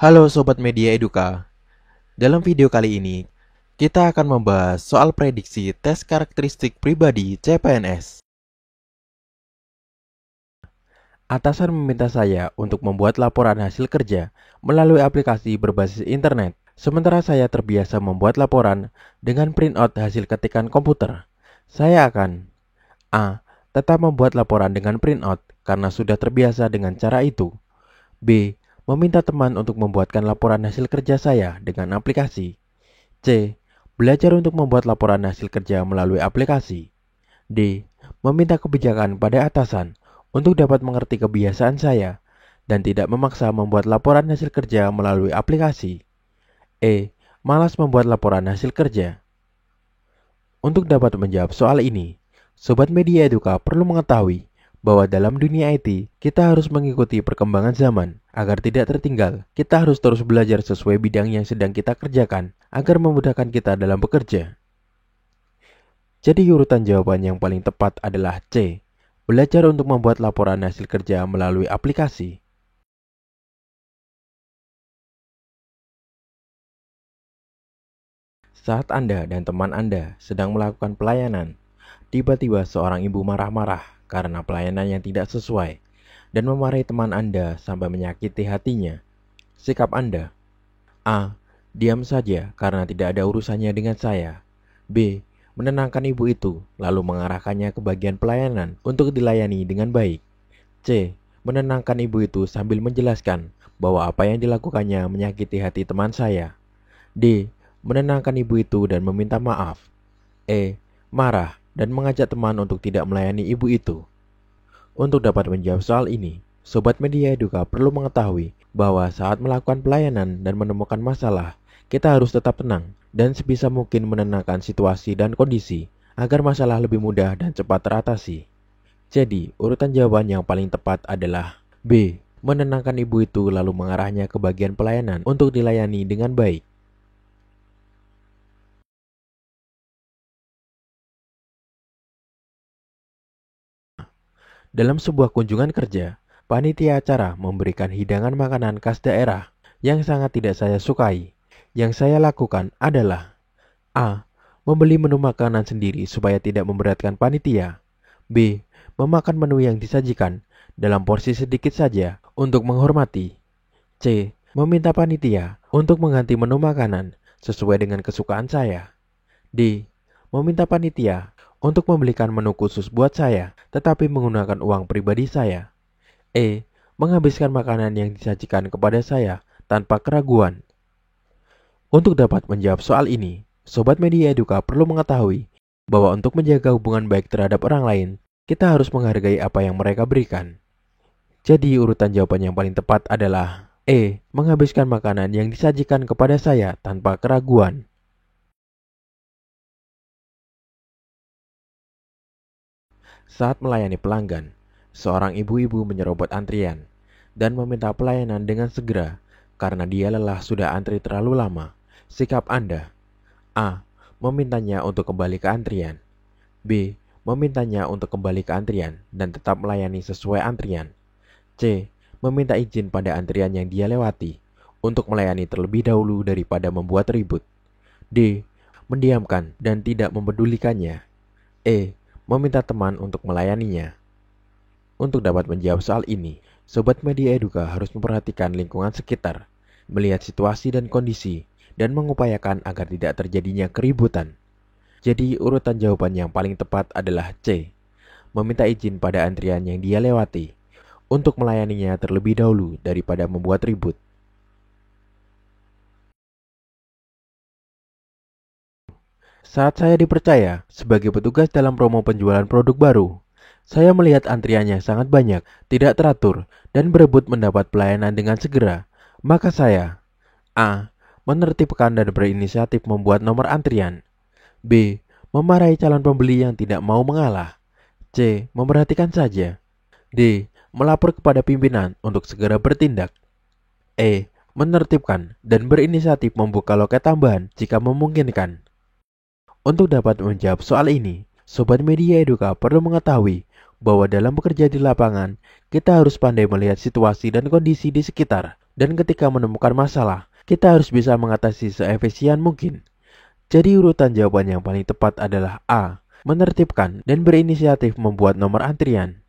Halo Sobat Media Eduka. Dalam video kali ini, kita akan membahas soal prediksi tes karakteristik pribadi CPNS. Atasan meminta saya untuk membuat laporan hasil kerja melalui aplikasi berbasis internet. Sementara saya terbiasa membuat laporan dengan printout hasil ketikan komputer. Saya akan A. Tetap membuat laporan dengan printout karena sudah terbiasa dengan cara itu. B. Meminta teman untuk membuatkan laporan hasil kerja saya dengan aplikasi. C. Belajar untuk membuat laporan hasil kerja melalui aplikasi. D. Meminta kebijakan pada atasan untuk dapat mengerti kebiasaan saya dan tidak memaksa membuat laporan hasil kerja melalui aplikasi. E. Malas membuat laporan hasil kerja. Untuk dapat menjawab soal ini, Sobat Media Eduka perlu mengetahui bahwa dalam dunia IT, kita harus mengikuti perkembangan zaman. Agar tidak tertinggal, kita harus terus belajar sesuai bidang yang sedang kita kerjakan, agar memudahkan kita dalam bekerja. Jadi urutan jawaban yang paling tepat adalah C. Belajar untuk membuat laporan hasil kerja melalui aplikasi. Saat Anda dan teman Anda sedang melakukan pelayanan, tiba-tiba seorang ibu marah-marah karena pelayanan yang tidak sesuai dan memarahi teman Anda sampai menyakiti hatinya. Sikap Anda: A. Diam saja karena tidak ada urusannya dengan saya. B. Menenangkan ibu itu, lalu mengarahkannya ke bagian pelayanan untuk dilayani dengan baik. C. Menenangkan ibu itu sambil menjelaskan bahwa apa yang dilakukannya menyakiti hati teman saya. D. Menenangkan ibu itu dan meminta maaf. E. Marah dan mengajak teman untuk tidak melayani ibu itu. Untuk dapat menjawab soal ini, Sobat Media Eduka perlu mengetahui bahwa saat melakukan pelayanan dan menemukan masalah, kita harus tetap tenang dan sebisa mungkin menenangkan situasi dan kondisi agar masalah lebih mudah dan cepat teratasi. Jadi, urutan jawaban yang paling tepat adalah B. Menenangkan ibu itu lalu mengarahnya ke bagian pelayanan untuk dilayani dengan baik. Dalam sebuah kunjungan kerja, panitia acara memberikan hidangan makanan khas daerah yang sangat tidak saya sukai. Yang saya lakukan adalah A. Membeli menu makanan sendiri supaya tidak memberatkan panitia. B. Memakan menu yang disajikan dalam porsi sedikit saja untuk menghormati. C. Meminta panitia untuk mengganti menu makanan sesuai dengan kesukaan saya. D. Meminta panitia untuk membelikan menu khusus buat saya, tetapi menggunakan uang pribadi saya. E. Menghabiskan makanan yang disajikan kepada saya tanpa keraguan. Untuk dapat menjawab soal ini, Sobat Media Eduka perlu mengetahui bahwa untuk menjaga hubungan baik terhadap orang lain, kita harus menghargai apa yang mereka berikan. Jadi urutan jawaban yang paling tepat adalah E. Menghabiskan makanan yang disajikan kepada saya tanpa keraguan. Saat melayani pelanggan, seorang ibu-ibu menyerobot antrian dan meminta pelayanan dengan segera karena dia lelah sudah antri terlalu lama. Sikap Anda: A. Memintanya untuk kembali ke antrian. B. Memintanya untuk kembali ke antrian dan tetap melayani sesuai antrian. C. Meminta izin pada antrian yang dia lewati untuk melayani terlebih dahulu daripada membuat ribut. D. Mendiamkan dan tidak mempedulikannya. E. Meminta teman untuk melayaninya. Untuk dapat menjawab soal ini, Sobat Media Eduka harus memperhatikan lingkungan sekitar, melihat situasi dan kondisi, dan mengupayakan agar tidak terjadinya keributan. Jadi urutan jawaban yang paling tepat adalah C. Meminta izin pada antrian yang dia lewati untuk melayaninya terlebih dahulu daripada membuat ribut. Saat saya dipercaya sebagai petugas dalam promo penjualan produk baru, saya melihat antriannya sangat banyak, tidak teratur, dan berebut mendapat pelayanan dengan segera. Maka saya A. Menertibkan dan berinisiatif membuat nomor antrian. B. Memarahi calon pembeli yang tidak mau mengalah. C. Memperhatikan saja. D. Melapor kepada pimpinan untuk segera bertindak. E. Menertibkan dan berinisiatif membuka loket tambahan jika memungkinkan. Untuk dapat menjawab soal ini, Sobat Media Eduka perlu mengetahui bahwa dalam bekerja di lapangan, kita harus pandai melihat situasi dan kondisi di sekitar. Dan ketika menemukan masalah, kita harus bisa mengatasi seefisien mungkin. Jadi urutan jawaban yang paling tepat adalah A. Menertibkan dan berinisiatif membuat nomor antrian.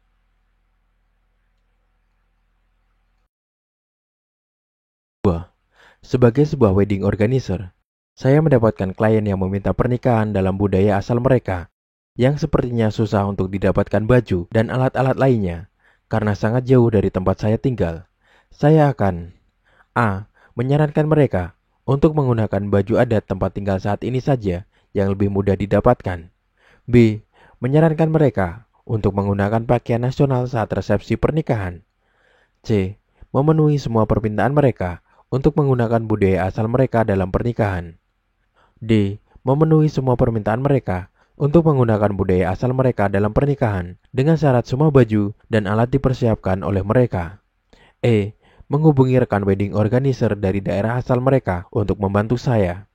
Sebagai sebuah wedding organizer, saya mendapatkan klien yang meminta pernikahan dalam budaya asal mereka, yang sepertinya susah untuk didapatkan baju dan alat-alat lainnya, karena sangat jauh dari tempat saya tinggal. Saya akan A. Menyarankan mereka untuk menggunakan baju adat tempat tinggal saat ini saja yang lebih mudah didapatkan. B. Menyarankan mereka untuk menggunakan pakaian nasional saat resepsi pernikahan. C. Memenuhi semua permintaan mereka untuk menggunakan budaya asal mereka dalam pernikahan. D. Memenuhi semua permintaan mereka untuk menggunakan budaya asal mereka dalam pernikahan dengan syarat semua baju dan alat dipersiapkan oleh mereka. E. Menghubungi rekan wedding organizer dari daerah asal mereka untuk membantu saya.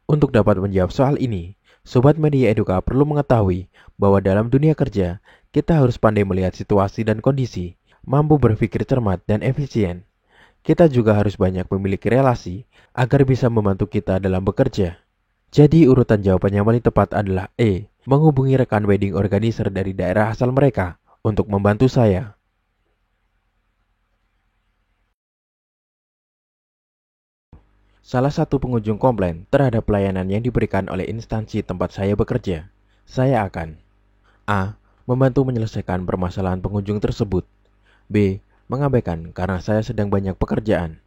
Untuk dapat menjawab soal ini, Sobat Media Eduka perlu mengetahui bahwa dalam dunia kerja, kita harus pandai melihat situasi dan kondisi, mampu berpikir cermat dan efisien. Kita juga harus banyak memiliki relasi agar bisa membantu kita dalam bekerja. Jadi urutan jawaban yang paling tepat adalah E. Menghubungi rekan wedding organizer dari daerah asal mereka untuk membantu saya. Salah satu pengunjung komplain terhadap pelayanan yang diberikan oleh instansi tempat saya bekerja. Saya akan A. Membantu menyelesaikan permasalahan pengunjung tersebut. B. Mengabaikan karena saya sedang banyak pekerjaan.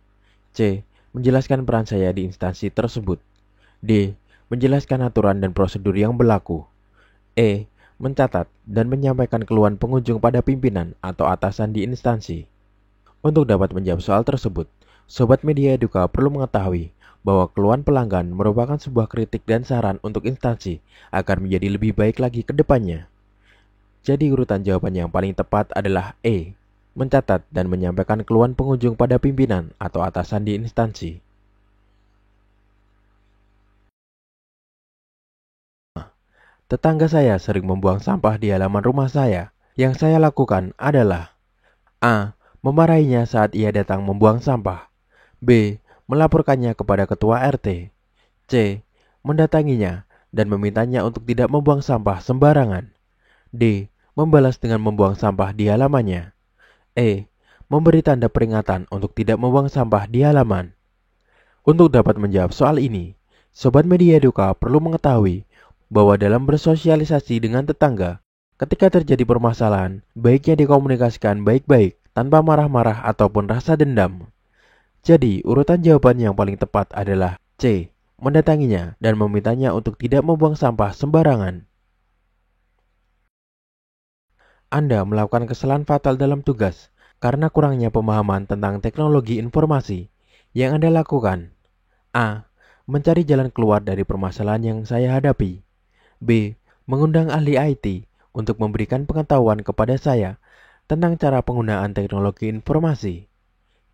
C. Menjelaskan peran saya di instansi tersebut. D. Menjelaskan aturan dan prosedur yang berlaku. E. Mencatat dan menyampaikan keluhan pengunjung pada pimpinan atau atasan di instansi. Untuk dapat menjawab soal tersebut, Sobat Media Eduka perlu mengetahui bahwa keluhan pelanggan merupakan sebuah kritik dan saran untuk instansi agar menjadi lebih baik lagi ke depannya. Jadi urutan jawaban yang paling tepat adalah E. Mencatat dan menyampaikan keluhan pengunjung pada pimpinan atau atasan di instansi. Tetangga saya sering membuang sampah di halaman rumah saya. Yang saya lakukan adalah A. Memarahinya saat ia datang membuang sampah. B. Melaporkannya kepada ketua RT. C. Mendatanginya dan memintanya untuk tidak membuang sampah sembarangan. D. Membalas dengan membuang sampah di halamannya. E. Memberi tanda peringatan untuk tidak membuang sampah di halaman. Untuk dapat menjawab soal ini, Sobat Media Eduka perlu mengetahui bahwa dalam bersosialisasi dengan tetangga, ketika terjadi permasalahan, baiknya dikomunikasikan baik-baik tanpa marah-marah ataupun rasa dendam. Jadi, urutan jawaban yang paling tepat adalah C. Mendatanginya dan memintanya untuk tidak membuang sampah sembarangan. Anda melakukan kesalahan fatal dalam tugas karena kurangnya pemahaman tentang teknologi informasi. Yang Anda lakukan A. Mencari jalan keluar dari permasalahan yang saya hadapi. B. Mengundang ahli IT untuk memberikan pengetahuan kepada saya tentang cara penggunaan teknologi informasi.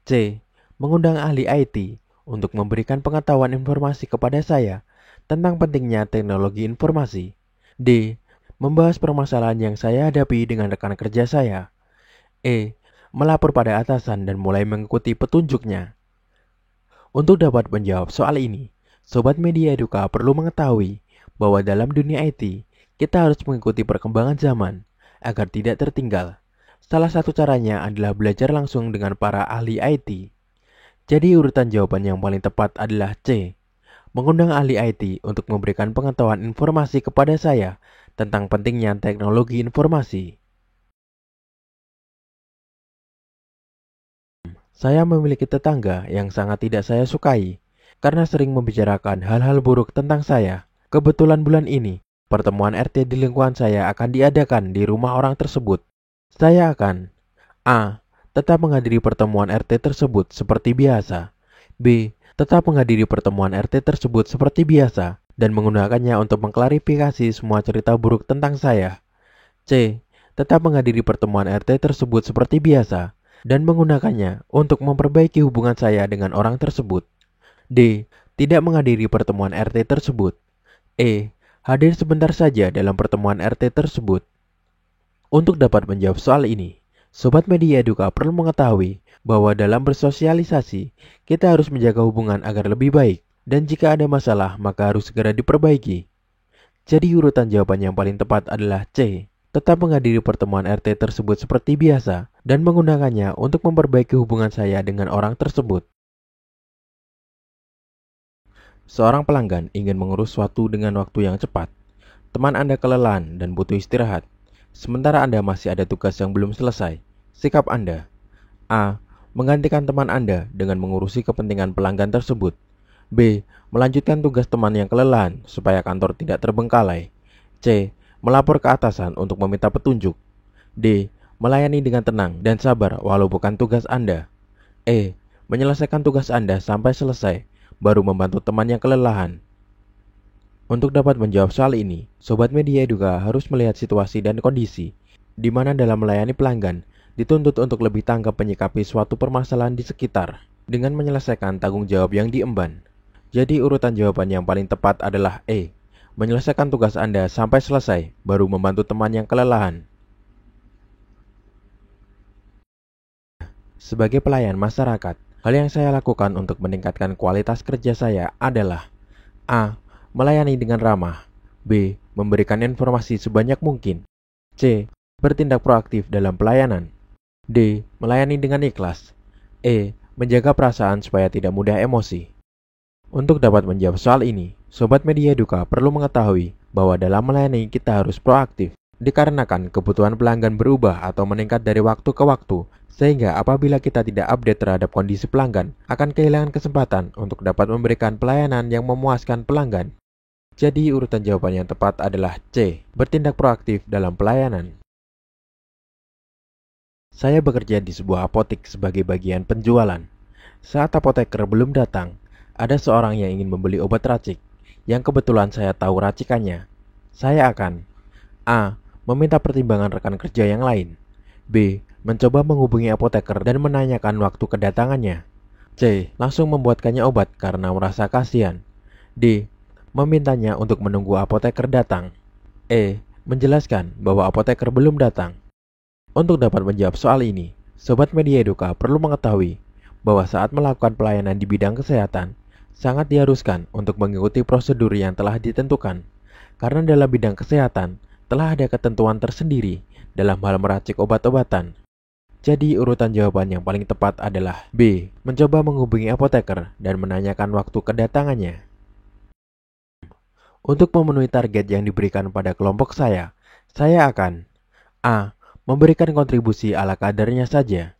C. Mengundang ahli IT untuk memberikan pengetahuan informasi kepada saya tentang pentingnya teknologi informasi. D. Membahas permasalahan yang saya hadapi dengan rekan kerja saya. E. Melapor pada atasan dan mulai mengikuti petunjuknya. Untuk dapat menjawab soal ini, Sobat Media Eduka perlu mengetahui bahwa dalam dunia IT, kita harus mengikuti perkembangan zaman agar tidak tertinggal. Salah satu caranya adalah belajar langsung dengan para ahli IT. Jadi urutan jawaban yang paling tepat adalah C. Mengundang ahli IT untuk memberikan pengetahuan informasi kepada saya tentang pentingnya teknologi informasi. Saya memiliki tetangga yang sangat tidak saya sukai karena sering membicarakan hal-hal buruk tentang saya. Kebetulan bulan ini, pertemuan RT di lingkungan saya akan diadakan di rumah orang tersebut. Saya akan A. Tetap menghadiri pertemuan RT tersebut seperti biasa. B. Tetap menghadiri pertemuan RT tersebut seperti biasa dan menggunakannya untuk mengklarifikasi semua cerita buruk tentang saya. C. Tetap menghadiri pertemuan RT tersebut seperti biasa dan menggunakannya untuk memperbaiki hubungan saya dengan orang tersebut. D. Tidak menghadiri pertemuan RT tersebut. E. Hadir sebentar saja dalam pertemuan RT tersebut. Untuk dapat menjawab soal ini, Sobat Media Eduka perlu mengetahui bahwa dalam bersosialisasi, kita harus menjaga hubungan agar lebih baik. Dan jika ada masalah, maka harus segera diperbaiki. Jadi urutan jawaban yang paling tepat adalah C. Tetap menghadiri pertemuan RT tersebut seperti biasa dan menggunakannya untuk memperbaiki hubungan saya dengan orang tersebut. Seorang pelanggan ingin mengurus sesuatu dengan waktu yang cepat. Teman Anda kelelahan dan butuh istirahat. Sementara Anda masih ada tugas yang belum selesai. Sikap Anda: A. Menggantikan teman Anda dengan mengurusi kepentingan pelanggan tersebut. B. Melanjutkan tugas teman yang kelelahan supaya kantor tidak terbengkalai. C. Melapor ke atasan untuk meminta petunjuk. D. Melayani dengan tenang dan sabar walau bukan tugas Anda. E. Menyelesaikan tugas Anda sampai selesai, baru membantu teman yang kelelahan. Untuk dapat menjawab soal ini, Sobat Media Eduka harus melihat situasi dan kondisi, di mana dalam melayani pelanggan dituntut untuk lebih tanggap menyikapi suatu permasalahan di sekitar, dengan menyelesaikan tanggung jawab yang diemban. Jadi urutan jawaban yang paling tepat adalah E. Menyelesaikan tugas Anda sampai selesai, baru membantu teman yang kelelahan. Sebagai pelayan masyarakat, hal yang saya lakukan untuk meningkatkan kualitas kerja saya adalah A. Melayani dengan ramah. B. Memberikan informasi sebanyak mungkin. C. Bertindak proaktif dalam pelayanan. D. Melayani dengan ikhlas. E. Menjaga perasaan supaya tidak mudah emosi. Untuk dapat menjawab soal ini, Sobat Media Eduka perlu mengetahui bahwa dalam melayani kita harus proaktif, dikarenakan kebutuhan pelanggan berubah atau meningkat dari waktu ke waktu, sehingga apabila kita tidak update terhadap kondisi pelanggan, akan kehilangan kesempatan untuk dapat memberikan pelayanan yang memuaskan pelanggan. Jadi urutan jawaban yang tepat adalah C. Bertindak proaktif dalam pelayanan. Saya bekerja di sebuah apotek sebagai bagian penjualan. Saat apoteker belum datang, ada seorang yang ingin membeli obat racik, yang kebetulan saya tahu racikannya. Saya akan A. Meminta pertimbangan rekan kerja yang lain. B. Mencoba menghubungi apoteker dan menanyakan waktu kedatangannya. C. Langsung membuatkannya obat karena merasa kasihan. D. Memintanya untuk menunggu apoteker datang. E. Menjelaskan bahwa apoteker belum datang. Untuk dapat menjawab soal ini, Sobat Media Eduka perlu mengetahui bahwa saat melakukan pelayanan di bidang kesehatan, sangat diharuskan untuk mengikuti prosedur yang telah ditentukan, karena dalam bidang kesehatan telah ada ketentuan tersendiri dalam hal meracik obat-obatan. Jadi urutan jawaban yang paling tepat adalah B. Mencoba menghubungi apoteker dan menanyakan waktu kedatangannya. Untuk memenuhi target yang diberikan pada kelompok saya akan A. Memberikan kontribusi ala kadarnya saja.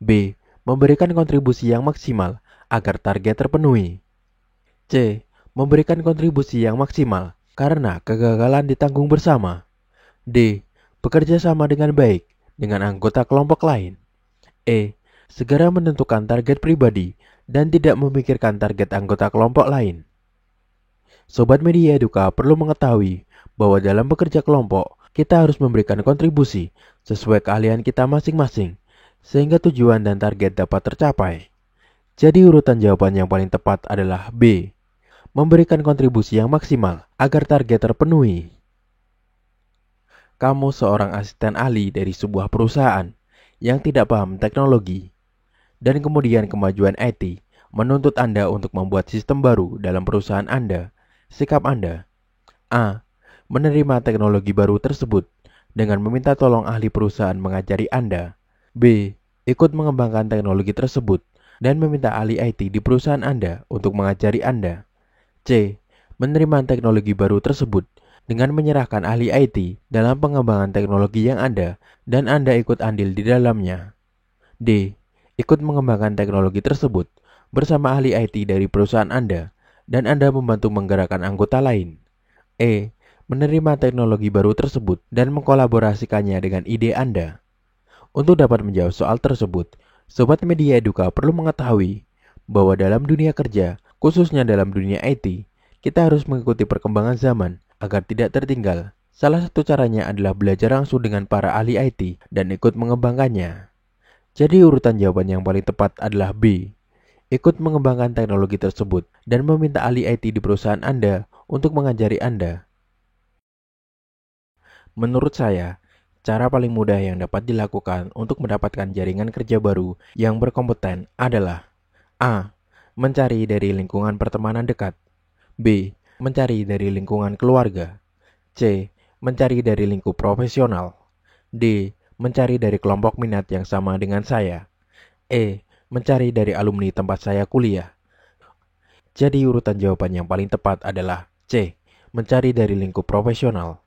B. Memberikan kontribusi yang maksimal agar target terpenuhi. C. Memberikan kontribusi yang maksimal karena kegagalan ditanggung bersama. D. Bekerja sama dengan baik dengan anggota kelompok lain. E. Segera menentukan target pribadi dan tidak memikirkan target anggota kelompok lain. Sobat Media Eduka perlu mengetahui bahwa dalam bekerja kelompok, kita harus memberikan kontribusi sesuai keahlian kita masing-masing, sehingga tujuan dan target dapat tercapai. Jadi urutan jawaban yang paling tepat adalah B. Memberikan kontribusi yang maksimal agar target terpenuhi. Kamu seorang asisten ahli dari sebuah perusahaan yang tidak paham teknologi, dan kemudian kemajuan IT menuntut Anda untuk membuat sistem baru dalam perusahaan Anda. Sikap Anda: A. Menerima teknologi baru tersebut dengan meminta tolong ahli perusahaan mengajari Anda. B. Ikut mengembangkan teknologi tersebut dan meminta ahli IT di perusahaan Anda untuk mengajari Anda. C. Menerima teknologi baru tersebut dengan menyerahkan ahli IT dalam pengembangan teknologi yang ada dan Anda ikut andil di dalamnya. D. Ikut mengembangkan teknologi tersebut bersama ahli IT dari perusahaan Anda dan Anda membantu menggerakkan anggota lain. E. Menerima teknologi baru tersebut dan mengkolaborasikannya dengan ide Anda. Untuk dapat menjawab soal tersebut, Sobat Media Eduka perlu mengetahui bahwa dalam dunia kerja, khususnya dalam dunia IT, kita harus mengikuti perkembangan zaman agar tidak tertinggal. Salah satu caranya adalah belajar langsung dengan para ahli IT dan ikut mengembangkannya. Jadi urutan jawaban yang paling tepat adalah B. Ikut mengembangkan teknologi tersebut dan meminta ahli IT di perusahaan Anda untuk mengajari Anda. Menurut saya, Cara paling mudah yang dapat dilakukan untuk mendapatkan jaringan kerja baru yang berkompeten adalah: A. Mencari dari lingkungan pertemanan dekat. B. Mencari dari lingkungan keluarga. C. Mencari dari lingkup profesional. D. Mencari dari kelompok minat yang sama dengan saya. E. Mencari dari alumni tempat saya kuliah. Jadi urutan jawaban yang paling tepat adalah C. Mencari dari lingkup profesional.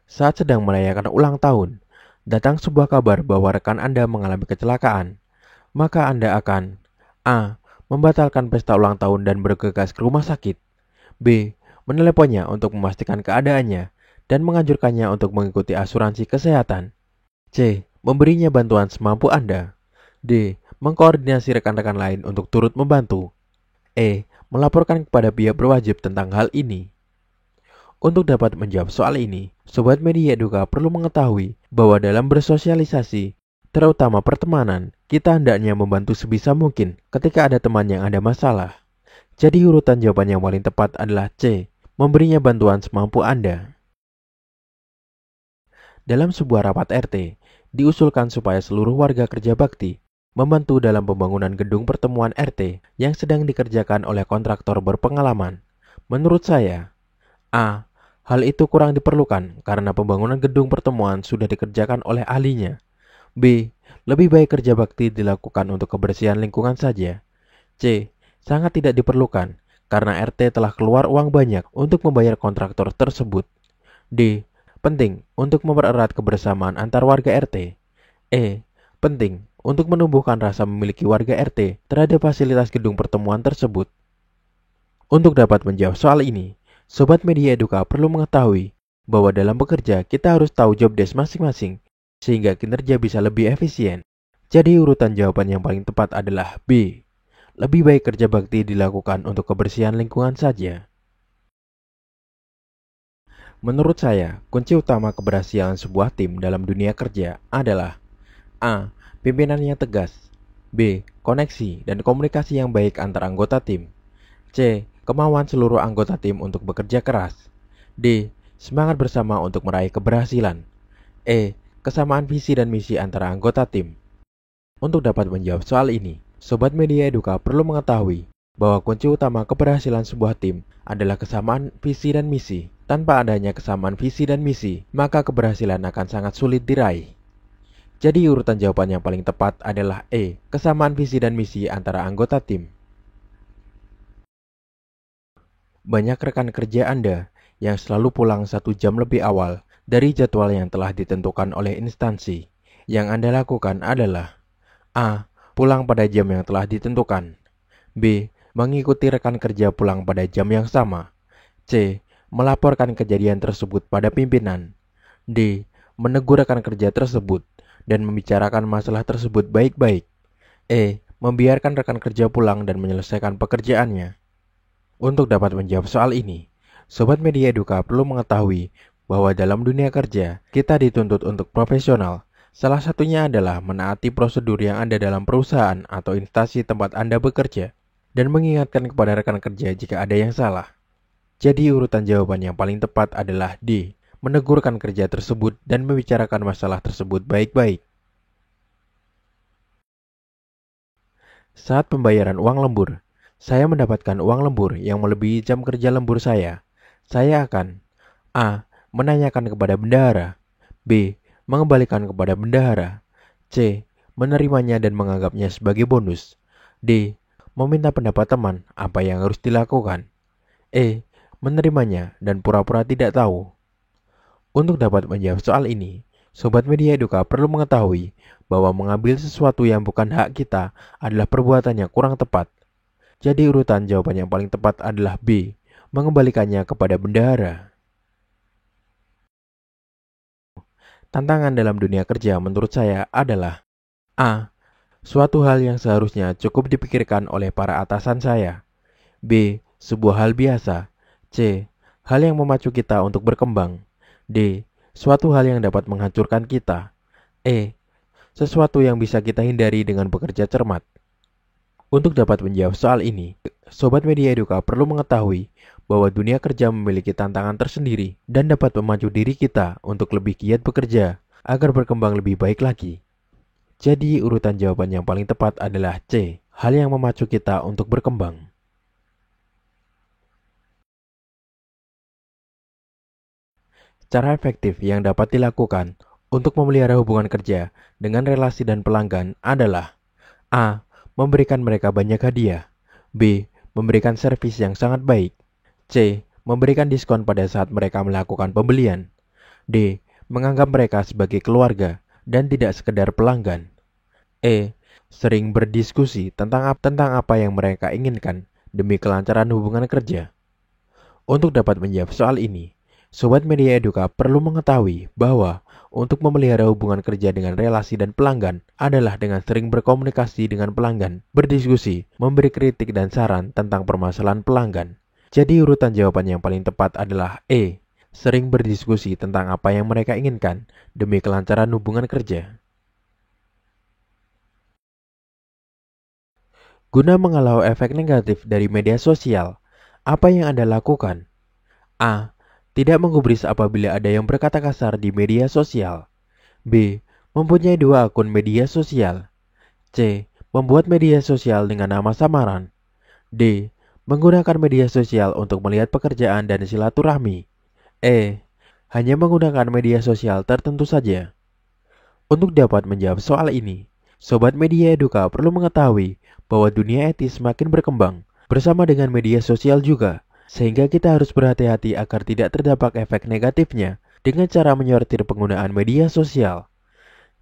Saat sedang merayakan ulang tahun, datang sebuah kabar bahwa rekan Anda mengalami kecelakaan, maka Anda akan: A. Membatalkan pesta ulang tahun dan bergegas ke rumah sakit. B. Meneleponnya untuk memastikan keadaannya dan menganjurkannya untuk mengikuti asuransi kesehatan. C. Memberinya bantuan semampu Anda. D. Mengkoordinasi rekan-rekan lain untuk turut membantu. E. Melaporkan kepada pihak berwajib tentang hal ini. Untuk dapat menjawab soal ini, Sobat Media Eduka perlu mengetahui bahwa dalam bersosialisasi, terutama pertemanan, kita hendaknya membantu sebisa mungkin ketika ada teman yang ada masalah. Jadi urutan jawaban yang paling tepat adalah C. Memberinya bantuan semampu Anda. Dalam sebuah rapat RT, diusulkan supaya seluruh warga kerja bakti membantu dalam pembangunan gedung pertemuan RT yang sedang dikerjakan oleh kontraktor berpengalaman. Menurut saya, A. Hal itu kurang diperlukan karena pembangunan gedung pertemuan sudah dikerjakan oleh ahlinya. B. Lebih baik kerja bakti dilakukan untuk kebersihan lingkungan saja. C. Sangat tidak diperlukan karena RT telah keluar uang banyak untuk membayar kontraktor tersebut. D. Penting untuk mempererat kebersamaan antar warga RT. E. Penting untuk menumbuhkan rasa memiliki warga RT terhadap fasilitas gedung pertemuan tersebut. Untuk dapat menjawab soal ini, Sobat Media Eduka perlu mengetahui bahwa dalam bekerja kita harus tahu job desk masing-masing sehingga kinerja bisa lebih efisien. Jadi urutan jawaban yang paling tepat adalah B. Lebih baik kerja bakti dilakukan untuk kebersihan lingkungan saja. Menurut saya, kunci utama keberhasilan sebuah tim dalam dunia kerja adalah: A. Pimpinan yang tegas. B. Koneksi dan komunikasi yang baik antar anggota tim. C. Kemauan seluruh anggota tim untuk bekerja keras. D. Semangat bersama untuk meraih keberhasilan. E. Kesamaan visi dan misi antara anggota tim. Untuk dapat menjawab soal ini, Sobat Media Eduka perlu mengetahui bahwa kunci utama keberhasilan sebuah tim adalah kesamaan visi dan misi. Tanpa adanya kesamaan visi dan misi, maka keberhasilan akan sangat sulit diraih. Jadi urutan jawaban yang paling tepat adalah E. Kesamaan visi dan misi antara anggota tim. Banyak rekan kerja Anda yang selalu pulang 1 jam lebih awal dari jadwal yang telah ditentukan oleh instansi. Yang Anda lakukan adalah: A. Pulang pada jam yang telah ditentukan. B. Mengikuti rekan kerja pulang pada jam yang sama. C. Melaporkan kejadian tersebut pada pimpinan. D. Menegur rekan kerja tersebut dan membicarakan masalah tersebut baik-baik. E. Membiarkan rekan kerja pulang dan menyelesaikan pekerjaannya. Untuk dapat menjawab soal ini, Sobat Media Eduka perlu mengetahui bahwa dalam dunia kerja, kita dituntut untuk profesional. Salah satunya adalah menaati prosedur yang ada dalam perusahaan atau instansi tempat Anda bekerja, dan mengingatkan kepada rekan kerja jika ada yang salah. Jadi urutan jawaban yang paling tepat adalah D. Menegurkan kerja tersebut dan membicarakan masalah tersebut baik-baik. Saat pembayaran uang lembur, saya mendapatkan uang lembur yang melebihi jam kerja lembur saya akan: A. Menanyakan kepada bendahara. B. Mengembalikan kepada bendahara. C. Menerimanya dan menganggapnya sebagai bonus. D. Meminta pendapat teman apa yang harus dilakukan. E. Menerimanya dan pura-pura tidak tahu. Untuk dapat menjawab soal ini, Sobat Media Eduka perlu mengetahui bahwa mengambil sesuatu yang bukan hak kita adalah perbuatan yang kurang tepat. Jadi urutan jawaban yang paling tepat adalah B. Mengembalikannya kepada bendahara. Tantangan dalam dunia kerja menurut saya adalah: A. Suatu hal yang seharusnya cukup dipikirkan oleh para atasan saya. B. Sebuah hal biasa. C. Hal yang memacu kita untuk berkembang. D. Suatu hal yang dapat menghancurkan kita. E. Sesuatu yang bisa kita hindari dengan bekerja cermat. Untuk dapat menjawab soal ini, Sobat Media Eduka perlu mengetahui bahwa dunia kerja memiliki tantangan tersendiri dan dapat memacu diri kita untuk lebih giat bekerja agar berkembang lebih baik lagi. Jadi urutan jawaban yang paling tepat adalah C, hal yang memacu kita untuk berkembang. Cara efektif yang dapat dilakukan untuk memelihara hubungan kerja dengan relasi dan pelanggan adalah A. Memberikan mereka banyak hadiah. B. Memberikan servis yang sangat baik. C. Memberikan diskon pada saat mereka melakukan pembelian. D. Menganggap mereka sebagai keluarga dan tidak sekedar pelanggan. E. Sering berdiskusi tentang apa yang mereka inginkan demi kelancaran hubungan kerja. Untuk dapat menjawab soal ini, Sobat Media Eduka perlu mengetahui bahwa untuk memelihara hubungan kerja dengan relasi dan pelanggan adalah dengan sering berkomunikasi dengan pelanggan, berdiskusi, memberi kritik dan saran tentang permasalahan pelanggan. Jadi urutan jawaban yang paling tepat adalah E, sering berdiskusi tentang apa yang mereka inginkan demi kelancaran hubungan kerja. Guna mengalau efek negatif dari media sosial, apa yang Anda lakukan? A. Tidak menggubris apabila ada yang berkata kasar di media sosial. B. Mempunyai 2 akun media sosial. C. Membuat media sosial dengan nama samaran. D. Menggunakan media sosial untuk melihat pekerjaan dan silaturahmi. E. Hanya menggunakan media sosial tertentu saja. Untuk dapat menjawab soal ini, Sobat Media Eduka perlu mengetahui bahwa dunia etis semakin berkembang bersama dengan media sosial juga. Sehingga kita harus berhati-hati agar tidak terdapat efek negatifnya dengan cara menyortir penggunaan media sosial.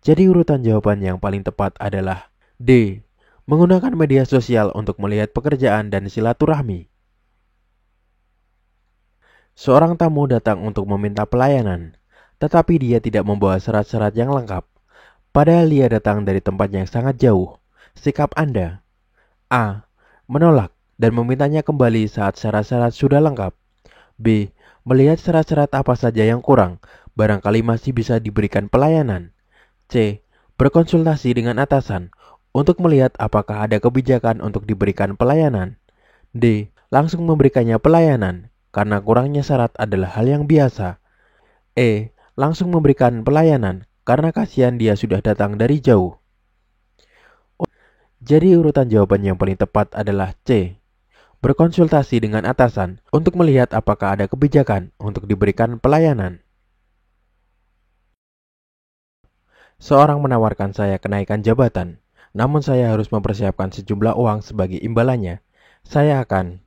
Jadi urutan jawaban yang paling tepat adalah D. Menggunakan media sosial untuk melihat pekerjaan dan silaturahmi. Seorang tamu datang untuk meminta pelayanan, tetapi dia tidak membawa syarat-syarat yang lengkap. Padahal dia datang dari tempat yang sangat jauh. Sikap Anda: A. Menolak dan memintanya kembali saat syarat-syarat sudah lengkap. B. Melihat syarat-syarat apa saja yang kurang, barangkali masih bisa diberikan pelayanan. C. Berkonsultasi dengan atasan untuk melihat apakah ada kebijakan untuk diberikan pelayanan. D. Langsung memberikannya pelayanan, karena kurangnya syarat adalah hal yang biasa. E. Langsung memberikan pelayanan, karena kasihan dia sudah datang dari jauh. Jadi urutan jawaban yang paling tepat adalah C. Berkonsultasi dengan atasan untuk melihat apakah ada kebijakan untuk diberikan pelayanan. Seorang menawarkan saya kenaikan jabatan, namun saya harus mempersiapkan sejumlah uang sebagai imbalannya. Saya akan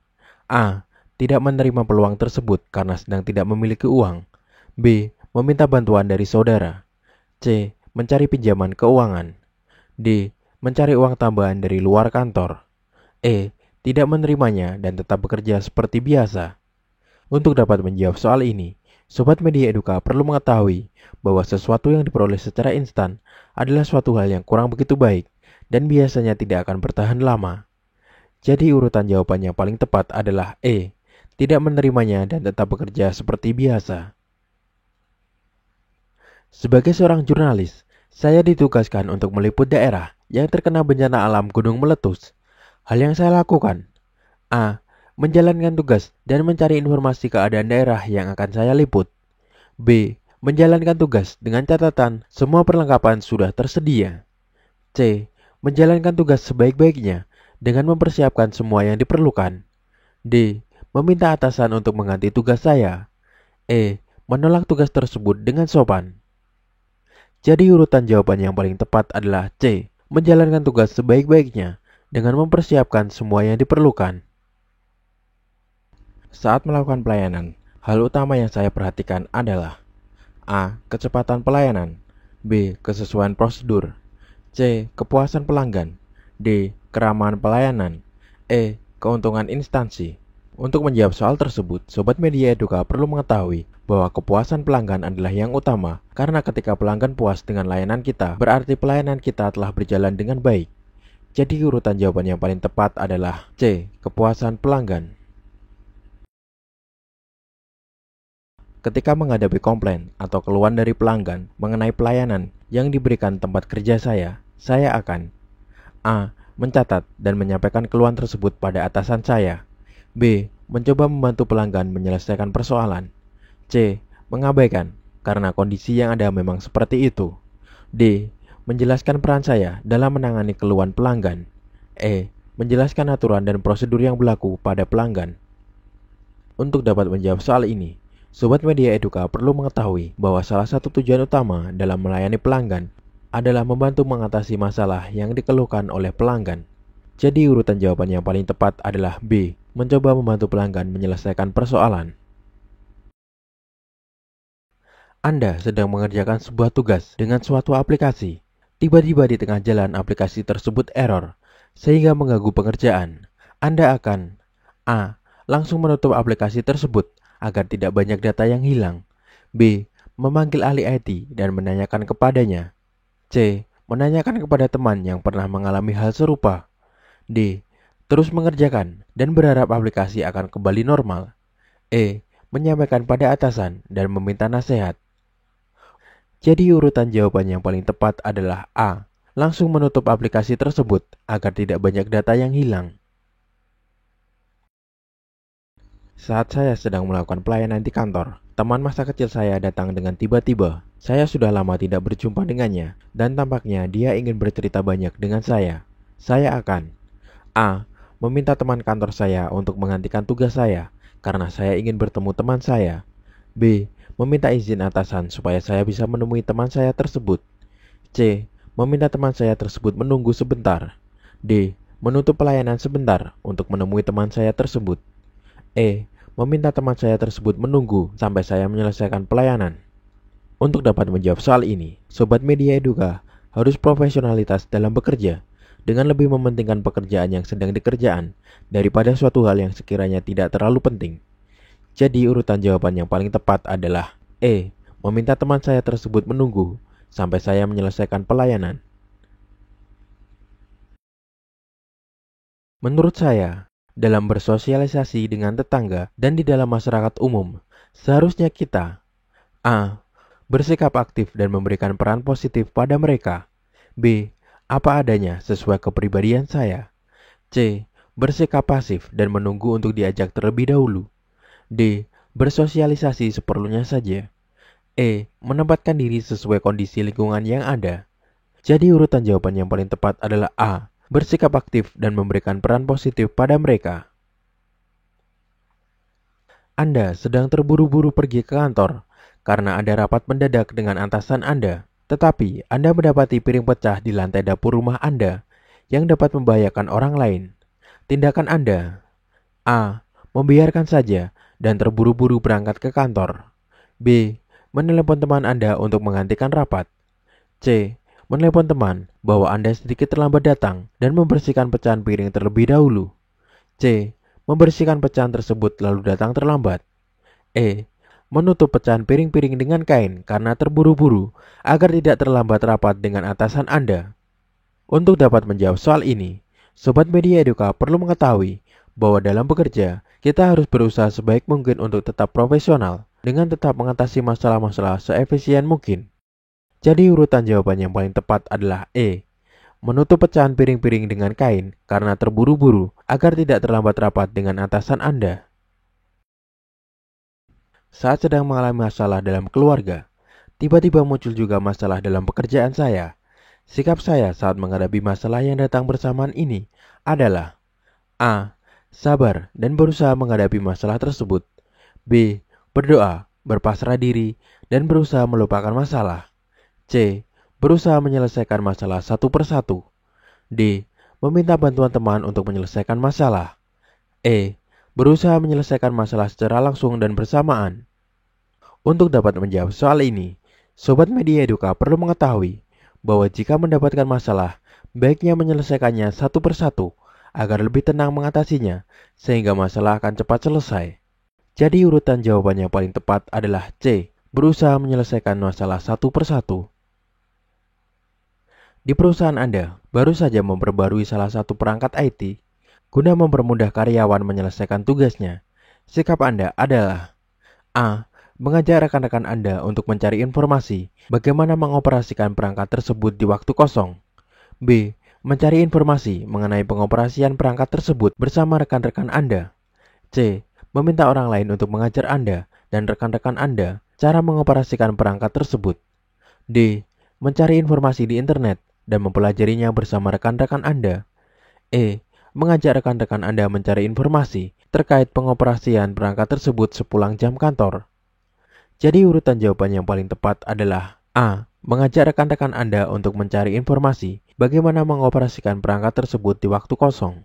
A. Tidak menerima peluang tersebut karena sedang tidak memiliki uang. B. Meminta bantuan dari saudara. C. Mencari pinjaman keuangan. D. Mencari uang tambahan dari luar kantor. E. Tidak menerimanya dan tetap bekerja seperti biasa. Untuk dapat menjawab soal ini, Sobat Media Eduka perlu mengetahui bahwa sesuatu yang diperoleh secara instan adalah suatu hal yang kurang begitu baik dan biasanya tidak akan bertahan lama. Jadi urutan jawaban yang paling tepat adalah E. Tidak menerimanya dan tetap bekerja seperti biasa. Sebagai seorang jurnalis, saya ditugaskan untuk meliput daerah yang terkena bencana alam gunung meletus. Hal yang saya lakukan: A. Menjalankan tugas dan mencari informasi keadaan daerah yang akan saya liput. B. Menjalankan tugas dengan catatan semua perlengkapan sudah tersedia. C. Menjalankan tugas sebaik-baiknya dengan mempersiapkan semua yang diperlukan. D. Meminta atasan untuk mengganti tugas saya. E. Menolak tugas tersebut dengan sopan. Jadi urutan jawaban yang paling tepat adalah C. Menjalankan tugas sebaik-baiknya dengan mempersiapkan semua yang diperlukan. Saat melakukan pelayanan, hal utama yang saya perhatikan adalah A. Kecepatan pelayanan. B. Kesesuaian prosedur. C. Kepuasan pelanggan. D. Keramahan pelayanan. E. Keuntungan instansi. Untuk menjawab soal tersebut, Sobat Media Eduka perlu mengetahui bahwa kepuasan pelanggan adalah yang utama, karena ketika pelanggan puas dengan layanan kita, berarti pelayanan kita telah berjalan dengan baik. Jadi urutan jawaban yang paling tepat adalah C. Kepuasan pelanggan. Ketika menghadapi komplain atau keluhan dari pelanggan mengenai pelayanan yang diberikan tempat kerja saya akan A. mencatat dan menyampaikan keluhan tersebut pada atasan saya. B. Mencoba membantu pelanggan menyelesaikan persoalan. C. Mengabaikan, karena kondisi yang ada memang seperti itu. D. Menjelaskan peran saya dalam menangani keluhan pelanggan. E. Menjelaskan aturan dan prosedur yang berlaku pada pelanggan. Untuk dapat menjawab soal ini, Sobat Media Eduka perlu mengetahui bahwa salah satu tujuan utama dalam melayani pelanggan adalah membantu mengatasi masalah yang dikeluhkan oleh pelanggan. Jadi urutan jawaban yang paling tepat adalah B. Mencoba membantu pelanggan menyelesaikan persoalan. Anda sedang mengerjakan sebuah tugas dengan suatu aplikasi. Tiba-tiba di tengah jalan aplikasi tersebut error, sehingga mengganggu pengerjaan. Anda akan A. Langsung menutup aplikasi tersebut agar tidak banyak data yang hilang. B. Memanggil ahli IT dan menanyakan kepadanya. C. Menanyakan kepada teman yang pernah mengalami hal serupa. D. Terus mengerjakan dan berharap aplikasi akan kembali normal. E. Menyampaikan pada atasan dan meminta nasihat. Jadi urutan jawaban yang paling tepat adalah A. Langsung menutup aplikasi tersebut agar tidak banyak data yang hilang. Saat saya sedang melakukan pelayanan di kantor, teman masa kecil saya datang dengan tiba-tiba. Saya sudah lama tidak berjumpa dengannya, dan tampaknya dia ingin bercerita banyak dengan saya. Saya akan A. Meminta teman kantor saya untuk menggantikan tugas saya, karena saya ingin bertemu teman saya. B. Meminta izin atasan supaya saya bisa menemui teman saya tersebut. C. Meminta teman saya tersebut menunggu sebentar. D. Menutup pelayanan sebentar untuk menemui teman saya tersebut. E. Meminta teman saya tersebut menunggu sampai saya menyelesaikan pelayanan. Untuk dapat menjawab soal ini, Sobat Media Eduka harus profesionalitas dalam bekerja, dengan lebih mementingkan pekerjaan yang sedang dikerjakan daripada suatu hal yang sekiranya tidak terlalu penting. Jadi urutan jawaban yang paling tepat adalah E. Meminta teman saya tersebut menunggu sampai saya menyelesaikan pelayanan. Menurut saya, dalam bersosialisasi dengan tetangga dan di dalam masyarakat umum, seharusnya kita A. Bersikap aktif dan memberikan peran positif pada mereka. B. Apa adanya sesuai kepribadian saya. C. Bersikap pasif dan menunggu untuk diajak terlebih dahulu. D. Bersosialisasi seperlunya saja. E. Menempatkan diri sesuai kondisi lingkungan yang ada. Jadi urutan jawaban yang paling tepat adalah A. Bersikap aktif dan memberikan peran positif pada mereka. Anda sedang terburu-buru pergi ke kantor karena ada rapat mendadak dengan atasan Anda. Tetapi Anda mendapati piring pecah di lantai dapur rumah Anda yang dapat membahayakan orang lain. Tindakan Anda A. Membiarkan saja dan terburu-buru berangkat ke kantor. B. Menelepon teman Anda untuk menggantikan rapat. C. Menelepon teman bahwa Anda sedikit terlambat datang dan membersihkan pecahan piring terlebih dahulu. C. Membersihkan pecahan tersebut lalu datang terlambat. E. Menutup pecahan piring-piring dengan kain karena terburu-buru agar tidak terlambat rapat dengan atasan Anda. Untuk dapat menjawab soal ini, Sobat Media Eduka perlu mengetahui bahwa dalam bekerja, kita harus berusaha sebaik mungkin untuk tetap profesional dengan tetap mengatasi masalah-masalah seefisien mungkin. Jadi urutan jawaban yang paling tepat adalah E. Menutup pecahan piring-piring dengan kain karena terburu-buru agar tidak terlambat rapat dengan atasan Anda. Saat sedang mengalami masalah dalam keluarga, tiba-tiba muncul juga masalah dalam pekerjaan saya. Sikap saya saat menghadapi masalah yang datang bersamaan ini adalah A. Sabar dan berusaha menghadapi masalah tersebut. B. Berdoa, berpasrah diri, dan berusaha melupakan masalah. C. Berusaha menyelesaikan masalah satu persatu. D. Meminta bantuan teman untuk menyelesaikan masalah. E. Berusaha menyelesaikan masalah secara langsung dan bersamaan. Untuk dapat menjawab soal ini, Sobat Media Eduka perlu mengetahui bahwa jika mendapatkan masalah, baiknya menyelesaikannya satu persatu agar lebih tenang mengatasinya sehingga masalah akan cepat selesai. Jadi urutan jawaban yang paling tepat adalah C. Berusaha menyelesaikan masalah satu persatu. Di perusahaan Anda baru saja memperbarui salah satu perangkat IT guna mempermudah karyawan menyelesaikan tugasnya. Sikap Anda adalah A. Mengajak rekan-rekan Anda untuk mencari informasi bagaimana mengoperasikan perangkat tersebut di waktu kosong. B. Mencari informasi mengenai pengoperasian perangkat tersebut bersama rekan-rekan Anda. C. Meminta orang lain untuk mengajar Anda dan rekan-rekan Anda cara mengoperasikan perangkat tersebut. D. Mencari informasi di internet dan mempelajarinya bersama rekan-rekan Anda. E. Mengajak rekan-rekan Anda mencari informasi terkait pengoperasian perangkat tersebut sepulang jam kantor. Jadi urutan jawaban yang paling tepat adalah A. Mengajak rekan-rekan Anda untuk mencari informasi bagaimana mengoperasikan perangkat tersebut di waktu kosong.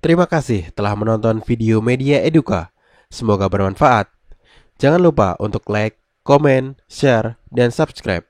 Terima kasih telah menonton video Media Eduka. Semoga bermanfaat. Jangan lupa untuk like, komen, share, dan subscribe.